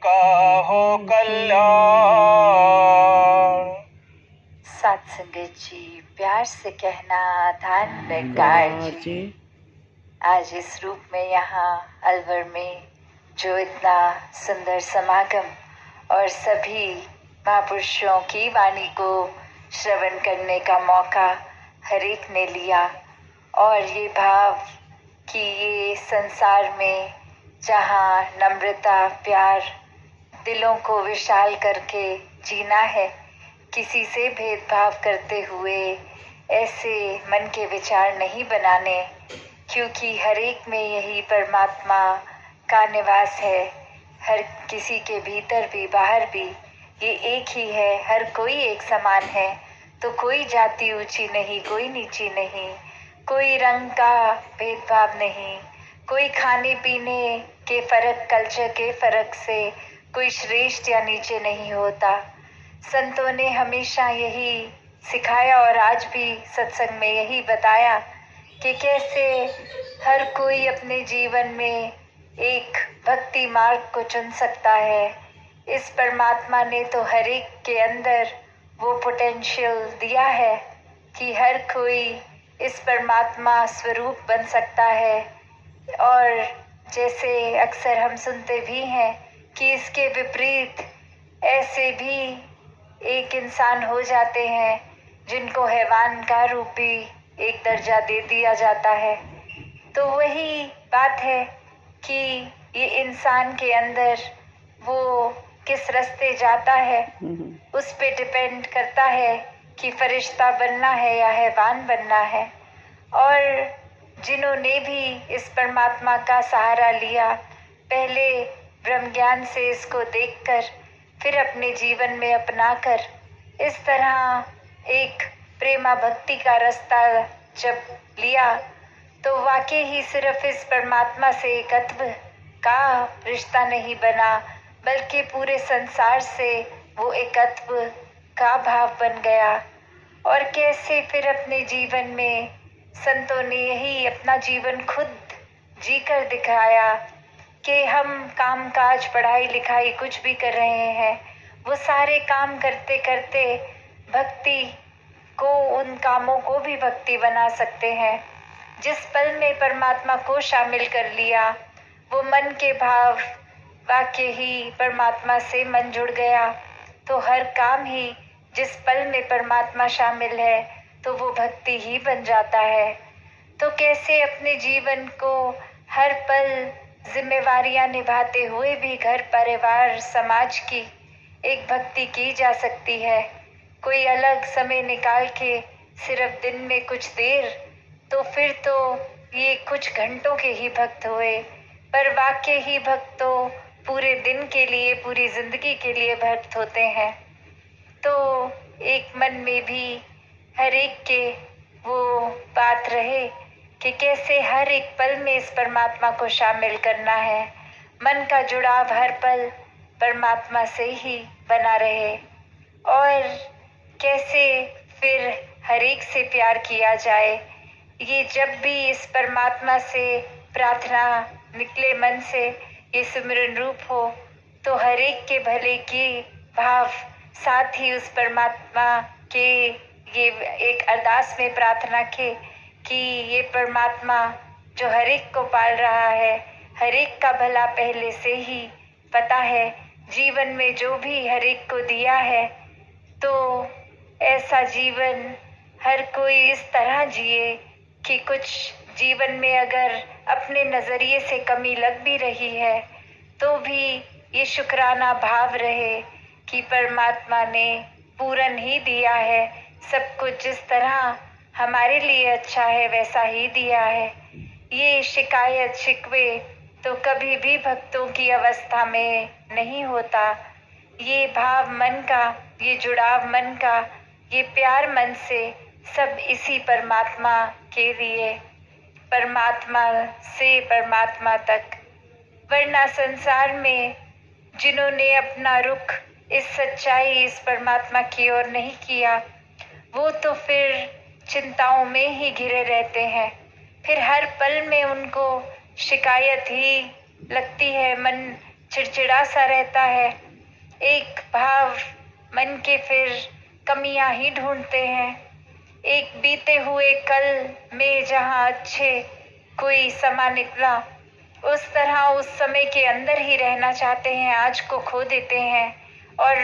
सबका हो कल्याण। सत्संगत जी, प्यार से कहना धन्यवाद जी। आज इस रूप में यहाँ अलवर में जो इतना सुंदर समागम और सभी महापुरुषों की वाणी को श्रवण करने का मौका हर एक ने लिया, और ये भाव कि ये संसार में जहाँ नम्रता प्यार दिलों को विशाल करके जीना है, किसी से भेदभाव करते हुए ऐसे मन के विचार नहीं बनाने, क्योंकि हर एक में यही परमात्मा का निवास है। हर किसी के भीतर भी बाहर भी ये एक ही है। हर कोई एक समान है, तो कोई जाति ऊंची नहीं, कोई नीची नहीं, कोई रंग का भेदभाव नहीं, कोई खाने पीने के फर्क, कल्चर के फर्क से कोई श्रेष्ठ या नीचे नहीं होता। संतों ने हमेशा यही सिखाया और आज भी सत्संग में यही बताया कि कैसे हर कोई अपने जीवन में एक भक्ति मार्ग को चुन सकता है। इस परमात्मा ने तो हर एक के अंदर वो पोटेंशियल दिया है कि हर कोई इस परमात्मा स्वरूप बन सकता है। और जैसे अक्सर हम सुनते भी हैं कि इसके विपरीत ऐसे भी एक इंसान हो जाते हैं जिनको हैवान का रूपी एक दर्जा दे दिया जाता है। तो वही बात है कि ये इंसान के अंदर वो किस रास्ते जाता है, उस पे डिपेंड करता है कि फरिश्ता बनना है या हैवान बनना है। और जिन्होंने भी इस परमात्मा का सहारा लिया, पहले ब्रह्म ज्ञान से इसको देखकर फिर अपने जीवन में अपनाकर इस तरह एक प्रेमा भक्ति का रास्ता जब लिया, तो वाकई ही सिर्फ इस परमात्मा से एकत्व का रिश्ता नहीं बना, बल्कि पूरे संसार से वो एकत्व का भाव बन गया। और कैसे फिर अपने जीवन में संतों ने यही अपना जीवन खुद जीकर दिखाया कि हम काम काज पढ़ाई लिखाई कुछ भी कर रहे हैं, वो सारे काम करते करते भक्ति को, उन कामों को भी भक्ति बना सकते हैं। जिस पल में परमात्मा को शामिल कर लिया, वो मन के भाव वाकई ही परमात्मा से मन जुड़ गया, तो हर काम ही जिस पल में परमात्मा शामिल है तो वो भक्ति ही बन जाता है। तो कैसे अपने जीवन को हर पल जिम्मेवारियां निभाते हुए भी घर परिवार समाज की एक भक्ति की जा सकती है। कोई अलग समय निकाल के सिर्फ दिन में कुछ देर, तो फिर तो ये कुछ घंटों के ही भक्त हुए, पर वाकई ही भक्त तो पूरे दिन के लिए, पूरी जिंदगी के लिए भक्त होते हैं। तो एक मन में भी हर एक के वो बात रहे कि कैसे हर एक पल में इस परमात्मा को शामिल करना है। मन का जुड़ाव हर पल परमात्मा से ही बना रहे, और कैसे फिर हर एक से प्यार किया जाए। ये जब भी इस परमात्मा से प्रार्थना निकले मन से, ये सिमरन रूप हो, तो हर एक के भले की भाव साथ ही उस परमात्मा के ये एक अरदास में प्रार्थना के कि ये परमात्मा जो हर एक को पाल रहा है, हर एक का भला पहले से ही पता है, जीवन में जो भी हर एक को दिया है, तो ऐसा जीवन हर कोई इस तरह जिए कि कुछ जीवन में अगर अपने नजरिए से कमी लग भी रही है तो भी ये शुक्राना भाव रहे कि परमात्मा ने पूरन ही दिया है, सब कुछ जिस तरह हमारे लिए अच्छा है वैसा ही दिया है। ये शिकायत शिकवे तो कभी भी भक्तों की अवस्था में नहीं होता। ये भाव मन का, ये जुड़ाव मन का, ये प्यार मन से सब इसी परमात्मा के लिए, परमात्मा से परमात्मा तक। वरना संसार में जिन्होंने अपना रुख इस सच्चाई, इस परमात्मा की ओर नहीं किया, वो तो फिर चिंताओं में ही घिरे रहते हैं। फिर हर पल में उनको शिकायत ही लगती है, मन चिड़चिड़ा सा रहता है। एक भाव मन के फिर कमियां ही ढूंढते हैं। एक बीते हुए कल में जहां अच्छे कोई समा निकला, उस तरह उस समय के अंदर ही रहना चाहते हैं, आज को खो देते हैं और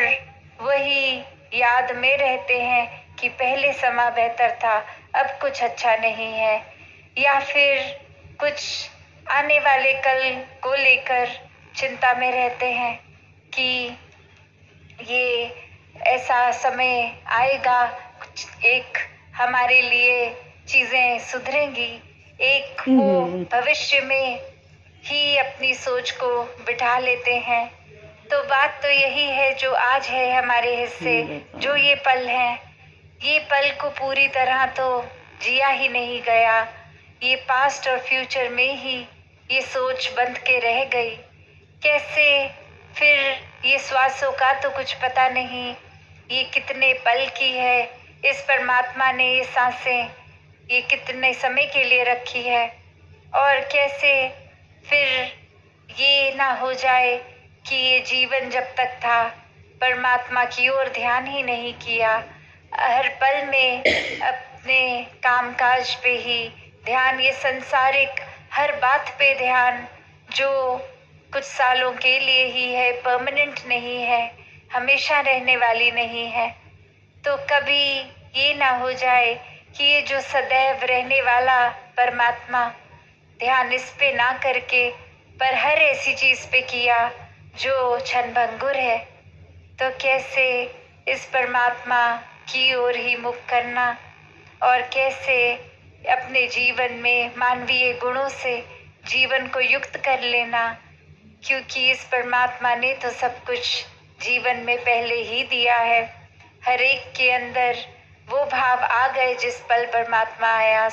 वही याद में रहते हैं कि पहले समा बेहतर था, अब कुछ अच्छा नहीं है। या फिर कुछ आने वाले कल को लेकर चिंता में रहते हैं कि ये ऐसा समय आएगा, एक हमारे लिए चीजें सुधरेंगी, एक वो भविष्य में ही अपनी सोच को बिठा लेते हैं। तो बात तो यही है, जो आज है हमारे हिस्से, जो ये पल है, ये पल को पूरी तरह तो जिया ही नहीं गया। ये पास्ट और फ्यूचर में ही ये सोच बंध के रह गई। कैसे फिर ये श्वासों का तो कुछ पता नहीं, ये कितने पल की है, इस परमात्मा ने ये सांसें ये कितने समय के लिए रखी है। और कैसे फिर ये ना हो जाए कि ये जीवन जब तक था परमात्मा की ओर ध्यान ही नहीं किया, हर पल में अपने कामकाज पे ही ध्यान, ये संसारिक हर बात पे ध्यान, जो कुछ सालों के लिए ही है, परमानेंट नहीं है, हमेशा रहने वाली नहीं है। तो कभी ये ना हो जाए कि ये जो सदैव रहने वाला परमात्मा, ध्यान इस पे ना करके पर हर ऐसी चीज पे किया जो क्षणभंगुर है। तो कैसे इस परमात्मा की ओर ही मुख करना और कैसे अपने जीवन में मानवीय गुणों से जीवन को युक्त कर लेना, क्योंकि इस परमात्मा ने तो सब कुछ जीवन में पहले ही दिया है। हर एक के अंदर वो भाव आ गए जिस पल परमात्मा आया,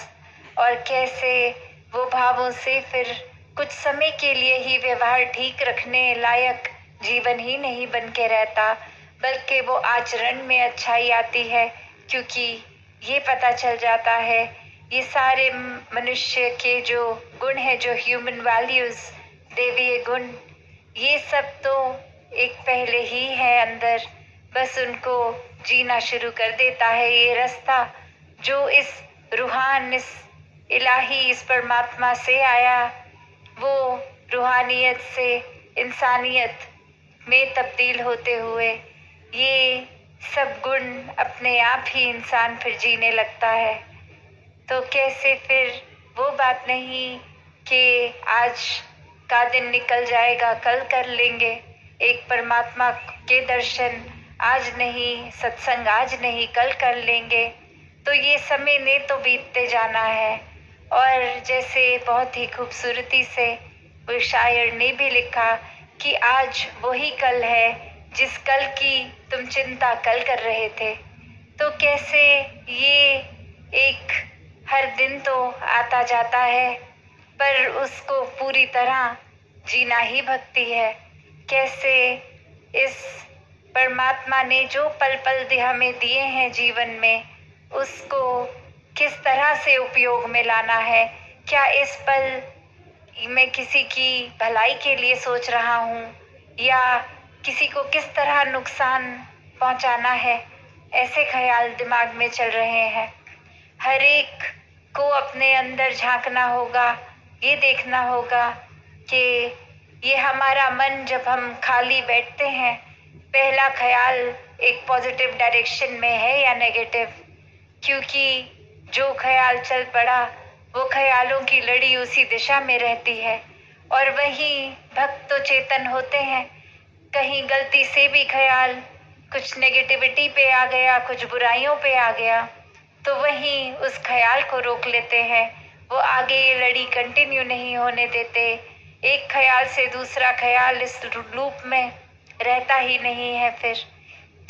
और कैसे वो भावों से फिर कुछ समय के लिए ही व्यवहार ठीक रखने लायक जीवन ही नहीं बन के रहता, बल्कि वो आचरण में अच्छाई आती है, क्योंकि ये पता चल जाता है ये सारे मनुष्य के जो गुण है, जो ह्यूमन वैल्यूज, देवीय गुण, ये सब तो एक पहले ही है अंदर, बस उनको जीना शुरू कर देता है। ये रास्ता जो इस रूहान, इस इलाही, इस परमात्मा से आया, वो रूहानियत से इंसानियत में तब्दील होते हुए ये सब गुण अपने आप ही इंसान फिर जीने लगता है। तो कैसे फिर वो बात नहीं कि आज का दिन निकल जाएगा, कल कर लेंगे, एक परमात्मा के दर्शन आज नहीं, सत्संग आज नहीं, कल कर लेंगे। तो ये समय ने तो बीतते जाना है। और जैसे बहुत ही खूबसूरती से वो शायर ने भी लिखा कि आज वही कल है जिस कल की तुम चिंता कल कर रहे थे। तो कैसे ये एक हर दिन तो आता जाता है, पर उसको पूरी तरह जीना ही भक्ति है। कैसे इस परमात्मा ने जो पल पल हमें दिए हैं जीवन में, उसको किस तरह से उपयोग में लाना है। क्या इस पल मैं किसी की भलाई के लिए सोच रहा हूँ, या किसी को किस तरह नुकसान पहुँचाना है, ऐसे ख्याल दिमाग में चल रहे हैं। हर एक को अपने अंदर झांकना होगा, ये देखना होगा कि ये हमारा मन जब हम खाली बैठते हैं, पहला ख्याल एक पॉजिटिव डायरेक्शन में है या नेगेटिव, क्योंकि जो ख्याल चल पड़ा वो ख्यालों की लड़ी उसी दिशा में रहती है। और वहीं भक्त तो चेतन होते हैं, कहीं गलती से भी ख्याल कुछ नेगेटिविटी पे आ गया, कुछ बुराइयों पे आ गया, तो वहीं उस ख्याल को रोक लेते हैं, वो आगे ये लड़ी कंटिन्यू नहीं होने देते। एक ख्याल से दूसरा ख्याल इस लूप में रहता ही नहीं है। फिर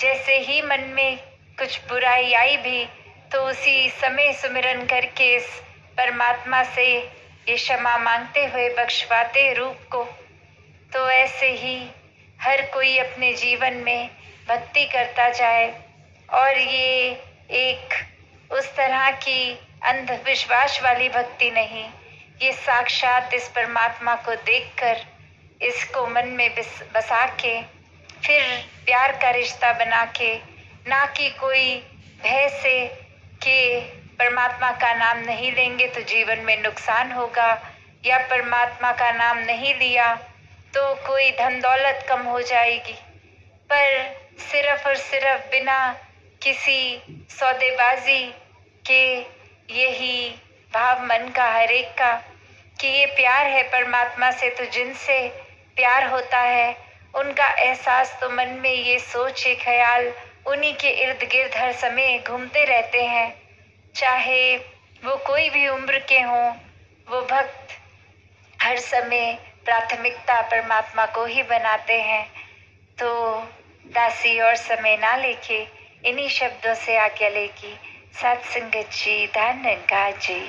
जैसे ही मन में कुछ बुराई आई भी, तो उसी समय सुमिरन करके इस परमात्मा से ये क्षमा मांगते हुए बख्शवाते रूप को। तो ऐसे ही हर कोई अपने जीवन में भक्ति करता जाए, और ये एक उस तरह की अंधविश्वास वाली भक्ति नहीं, ये साक्षात इस परमात्मा को देखकर इसको मन में बसा के फिर प्यार का रिश्ता बना के, ना कि कोई भय से कि परमात्मा का नाम नहीं लेंगे तो जीवन में नुकसान होगा, या परमात्मा का नाम नहीं लिया तो कोई धन दौलत कम हो जाएगी, पर सिर्फ और सिर्फ बिना किसी सौदेबाजी के यही भाव मन का हर एक का कि ये प्यार है परमात्मा से, तो जिनसे प्यार होता है उनका एहसास, तो मन में ये सोच ये ख्याल उन्हीं के इर्द गिर्द हर समय घूमते रहते हैं। चाहे वो कोई भी उम्र के हों, वो भक्त हर समय प्राथमिकता परमात्मा को ही बनाते हैं। तो दासी और समय ना लेके इन्हीं शब्दों से आज्ञा लेगी। सत्संगत जी, धन्यवाद जी।